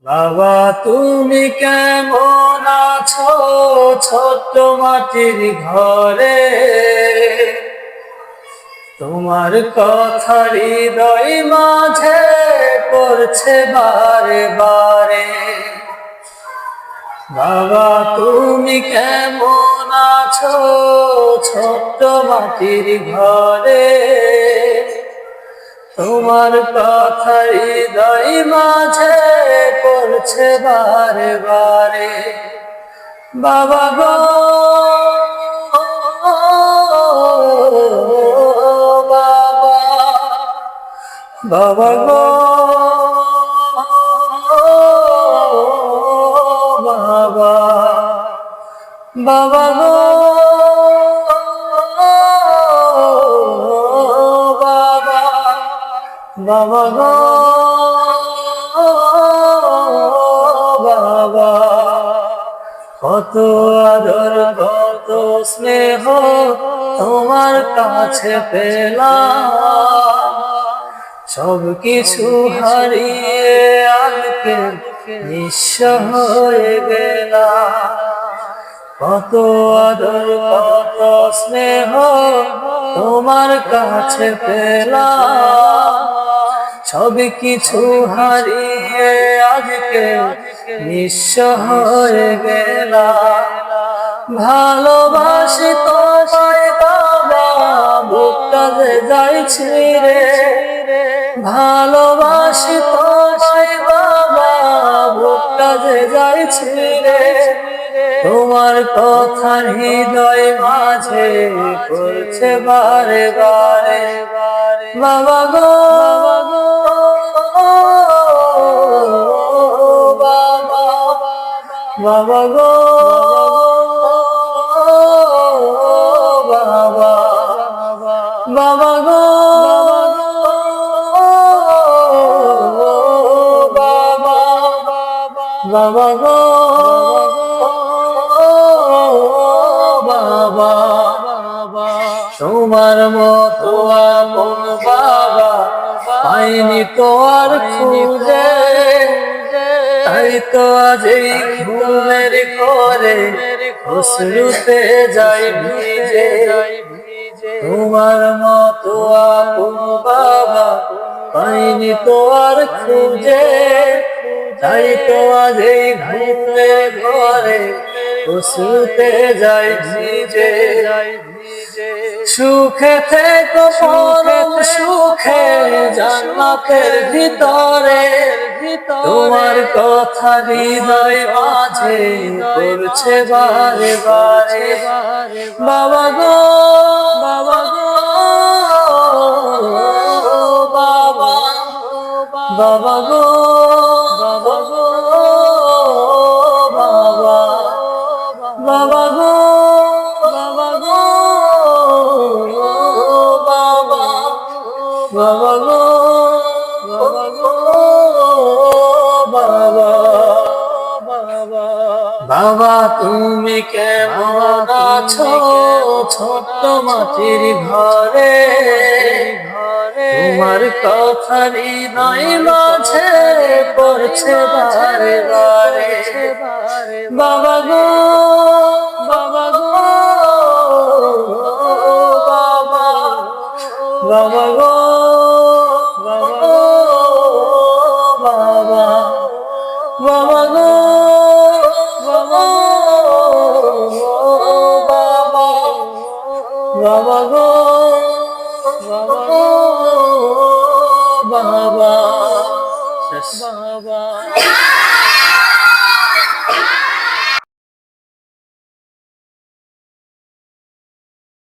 বাবা তুমি কেমন আছো ছোট্ট মাটির ঘরে? তোমার কথা হৃদয় মাঝে পড়ছে বারে বারে। বাবা তুমি কেমন আছো ছোট্ট মাটির ঘরে? তোমার কথা হৃদয় মাঝে পড়ছে বারে বারে। বাবা গো বাবা, বাবা গো বাবা, বাবা গো বাবা গো বাবা, কত আদর কত স্নেহ তোমার কাছে পেলাম, সব কিছু হারিয়ে আজকে নিঃস্ব হয়ে গেলাম। কত আদর কত স্নেহ তোমার কাছে পেলাম, সব কিছু হারিয়ে আজকে নিঃস্ব হয়ে গেলাম। ভালোবাসি তোমায় বাবা, বুকটা যে যায় ছিঁড়ে। ভালোবাসি তোমায় বাবা, বুকটা যে যায় ছিঁড়ে। তোমার কথা হৃদয় মাঝে পড়ছে বারে বারে। বাবা গো বাবা, বাবা গো বাবা, বাবা গো বাবা, বাবা গো বাবা। তোমার মতো আপন বাবা পাইনি তো আর খুঁজে, তাই তো আজ এই ঘুমের ঘরে অশ্রুতে যাই ভিজে। তোমার মতো আপন বাবা পাইনি তো আর খুঁজে, তাই তো আজ এই ঘুমের ঘরে অশ্রুতে যাই ভিজে। সুখে থেকো পরম সুখে জান্নাতের ভিতরে, তোমার কথা হৃদয় মাঝে পড়ছে বারে বারে। বাবা গো বাবা গো বাবা, বাবা গো বাবা গো বাবা, বাবা গো বাবা গো বাবা, বাবা গো বাবা গো বাবা, বাবা। বাবা তুমি কেমন আছো ছোট্ট মাটির ঘরে? তোমার কথা হৃদয় মাঝে পড়ছে বারে বারে। বাবা গো বাবা গো বাবা, বাবা গো বাবা বাবা, বাবা গো বাবা বাবা, বাবা গো